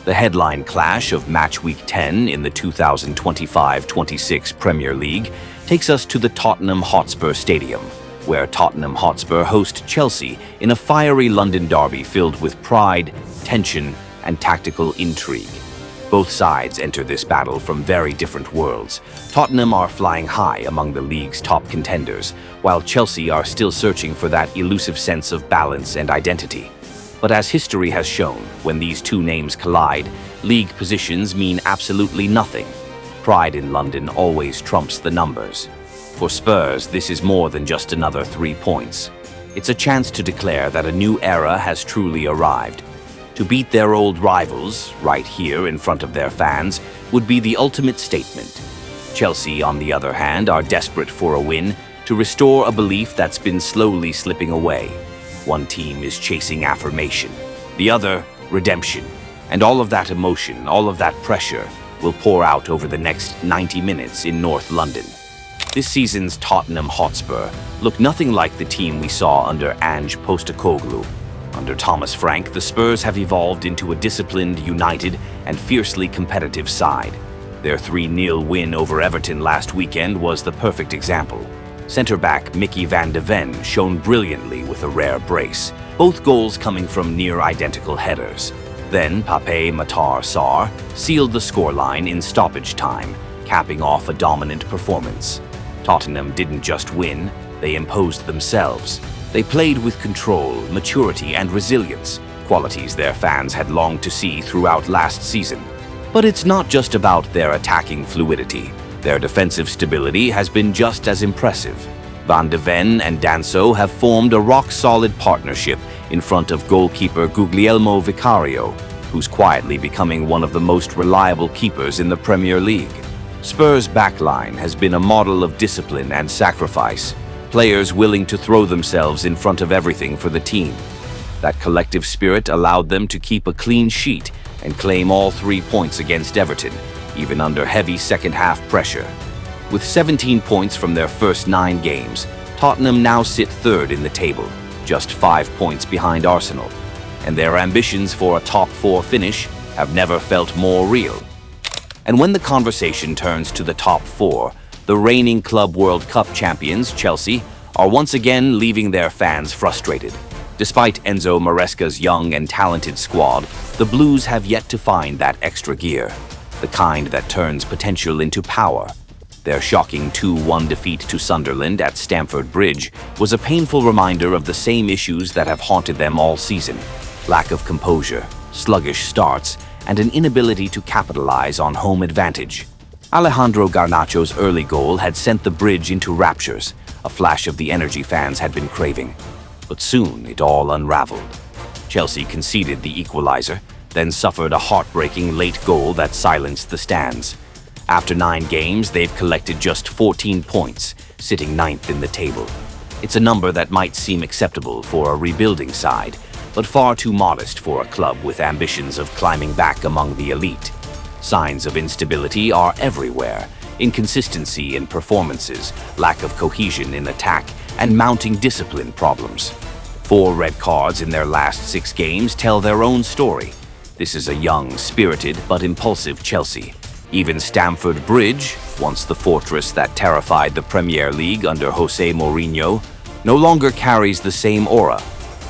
The headline clash of Match Week 10 in the 2025-26 Premier League takes us to the Tottenham Hotspur Stadium, where Tottenham Hotspur host Chelsea in a fiery London derby filled with pride, tension, and tactical intrigue. Both sides enter this battle from very different worlds. Tottenham are flying high among the league's top contenders, while Chelsea are still searching for that elusive sense of balance and identity. But as history has shown, when these two names collide, league positions mean absolutely nothing. Pride in London always trumps the numbers. For Spurs, this is more than just another 3 points. It's a chance to declare that a new era has truly arrived. To beat their old rivals, right here in front of their fans, would be the ultimate statement. Chelsea, on the other hand, are desperate for a win to restore a belief that's been slowly slipping away. One team is chasing affirmation, the other, redemption. And all of that emotion, all of that pressure, will pour out over the next 90 minutes in North London. This season's Tottenham Hotspur look nothing like the team we saw under Ange Postecoglou. Under Thomas Frank, the Spurs have evolved into a disciplined, united, and fiercely competitive side. Their 3-0 win over Everton last weekend was the perfect example. Centre-back Mickey van de Ven shone brilliantly with a rare brace, both goals coming from near-identical headers. Then Pape Matar Sarr sealed the scoreline in stoppage time, capping off a dominant performance. Tottenham didn't just win, they imposed themselves. They played with control, maturity, and resilience, qualities their fans had longed to see throughout last season. But it's not just about their attacking fluidity. Their defensive stability has been just as impressive. Van de Ven and Enzo have formed a rock-solid partnership in front of goalkeeper Guglielmo Vicario, who's quietly becoming one of the most reliable keepers in the Premier League. Spurs' backline has been a model of discipline and sacrifice, players willing to throw themselves in front of everything for the team. That collective spirit allowed them to keep a clean sheet and claim all 3 points against Everton, even under heavy second-half pressure. With 17 points from their first 9 games, Tottenham now sit third in the table, just 5 points behind Arsenal, and their ambitions for a top 4 finish have never felt more real. And when the conversation turns to the top 4, the reigning Club World Cup champions, Chelsea, are once again leaving their fans frustrated. Despite Enzo Maresca's young and talented squad, the Blues have yet to find that extra gear, the kind that turns potential into power. Their shocking 2-1 defeat to Sunderland at Stamford Bridge was a painful reminder of the same issues that have haunted them all season: lack of composure, sluggish starts, and an inability to capitalize on home advantage. Alejandro Garnacho's early goal had sent the Bridge into raptures, a flash of the energy fans had been craving. But soon it all unraveled. Chelsea conceded the equalizer, then suffered a heartbreaking late goal that silenced the stands. After 9 games, they've collected just 14 points, sitting 9th in the table. It's a number that might seem acceptable for a rebuilding side, but far too modest for a club with ambitions of climbing back among the elite. Signs of instability are everywhere: inconsistency in performances, lack of cohesion in attack, and mounting discipline problems. 4 red cards in their last 6 games tell their own story. This is a young, spirited, but impulsive Chelsea. Even Stamford Bridge, once the fortress that terrified the Premier League under Jose Mourinho, no longer carries the same aura.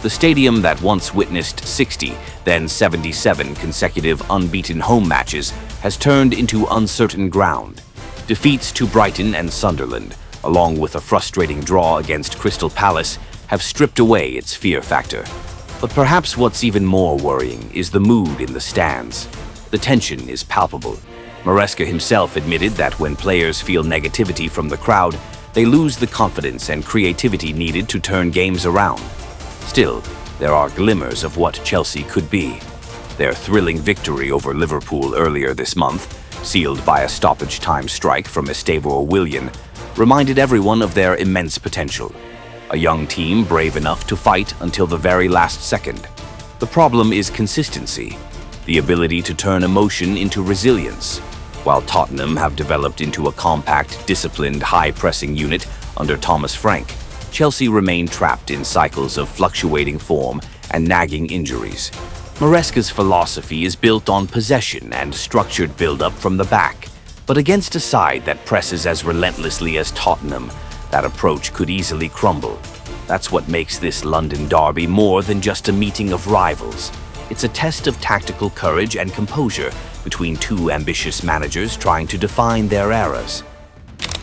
The stadium that once witnessed 60, then 77 consecutive unbeaten home matches has turned into uncertain ground. Defeats to Brighton and Sunderland, along with a frustrating draw against Crystal Palace, have stripped away its fear factor. But perhaps what's even more worrying is the mood in the stands. The tension is palpable. Maresca himself admitted that when players feel negativity from the crowd, they lose the confidence and creativity needed to turn games around. Still, there are glimmers of what Chelsea could be. Their thrilling victory over Liverpool earlier this month, sealed by a stoppage-time strike from Estevao Willian, reminded everyone of their immense potential. A young team brave enough to fight until the very last second. The problem is consistency, the ability to turn emotion into resilience. While Tottenham have developed into a compact, disciplined, high-pressing unit under Thomas Frank, Chelsea remain trapped in cycles of fluctuating form and nagging injuries. Maresca's philosophy is built on possession and structured build-up from the back, but against a side that presses as relentlessly as Tottenham, that approach could easily crumble. That's what makes this London derby more than just a meeting of rivals. It's a test of tactical courage and composure between two ambitious managers trying to define their eras.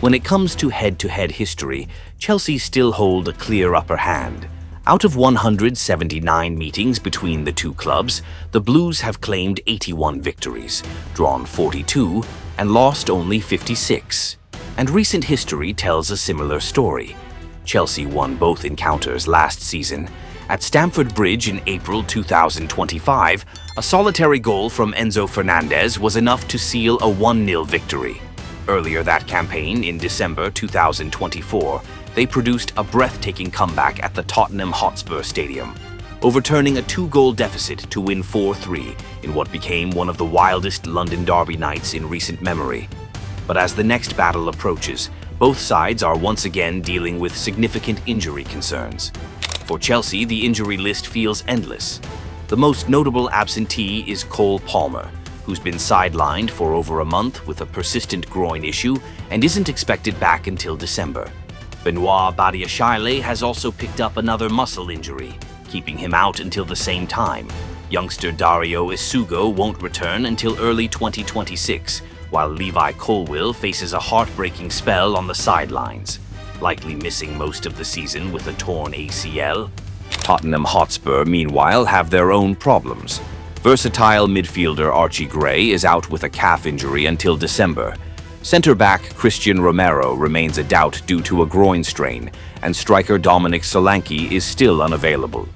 When it comes to head-to-head history, Chelsea still hold a clear upper hand. Out of 179 meetings between the two clubs, the Blues have claimed 81 victories, drawn 42, and lost only 56. And recent history tells a similar story. Chelsea won both encounters last season. At Stamford Bridge in April 2025, a solitary goal from Enzo Fernandez was enough to seal a 1-0 victory. Earlier that campaign, in December 2024, they produced a breathtaking comeback at the Tottenham Hotspur Stadium, overturning a 2-goal deficit to win 4-3 in what became one of the wildest London derby nights in recent memory. But as the next battle approaches, both sides are once again dealing with significant injury concerns. For Chelsea, the injury list feels endless. The most notable absentee is Cole Palmer, who's been sidelined for over a month with a persistent groin issue and isn't expected back until December. Benoit Badiashile has also picked up another muscle injury, keeping him out until the same time. Youngster Dario Isugo won't return until early 2026, while Levi Colwill faces a heartbreaking spell on the sidelines, likely missing most of the season with a torn ACL. Tottenham Hotspur, meanwhile, have their own problems. Versatile midfielder Archie Gray is out with a calf injury until December. Centre-back Christian Romero remains a doubt due to a groin strain, and striker Dominic Solanke is still unavailable.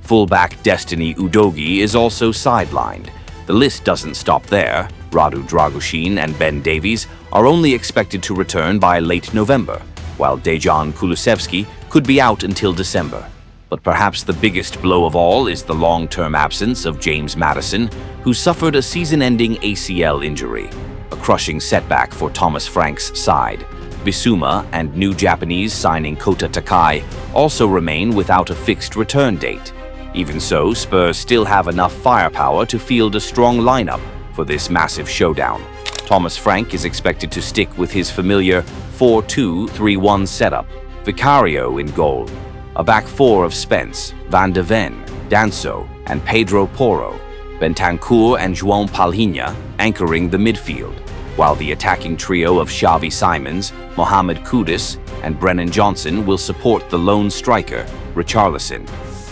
Fullback Destiny Udogie is also sidelined. The list doesn't stop there. Radu Dragushin and Ben Davies are only expected to return by late November, while Dejan Kulusevski could be out until December. But perhaps the biggest blow of all is the long-term absence of James Maddison, who suffered a season-ending ACL injury, a crushing setback for Thomas Frank's side. Bissouma and new Japanese signing Kota Takai also remain without a fixed return date. Even so, Spurs still have enough firepower to field a strong lineup for this massive showdown. Thomas Frank is expected to stick with his familiar 4-2-3-1 setup. Vicario in goal. A back four of Spence, Van de Ven, Danso, and Pedro Porro. Bentancur and João Palhinha anchoring the midfield, while the attacking trio of Xavi Simons, Mohamed Kudus, and Brennan Johnson will support the lone striker, Richarlison.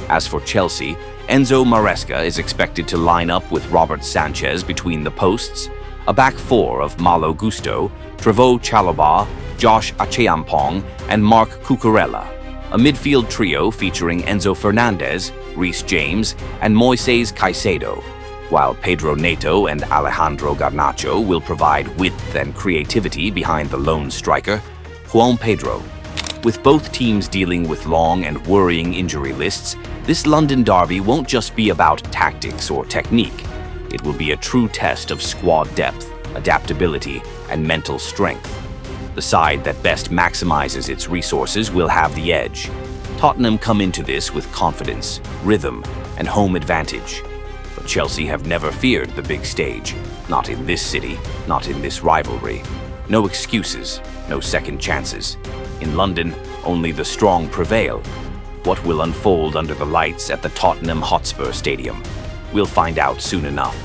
As for Chelsea, Enzo Maresca is expected to line up with Robert Sanchez between the posts, a back four of Malo Gusto, Trevoh Chalobah, Josh Acheampong, and Marc Cucurella. A midfield trio featuring Enzo Fernandez, Reece James, and Moises Caicedo, while Pedro Neto and Alejandro Garnacho will provide width and creativity behind the lone striker, Juan Pedro. With both teams dealing with long and worrying injury lists, this London derby won't just be about tactics or technique. It will be a true test of squad depth, adaptability, and mental strength. The side that best maximizes its resources will have the edge. Tottenham come into this with confidence, rhythm, and home advantage. But Chelsea have never feared the big stage. Not in this city, not in this rivalry. No excuses, no second chances. In London, only the strong prevail. What will unfold under the lights at the Tottenham Hotspur Stadium? We'll find out soon enough.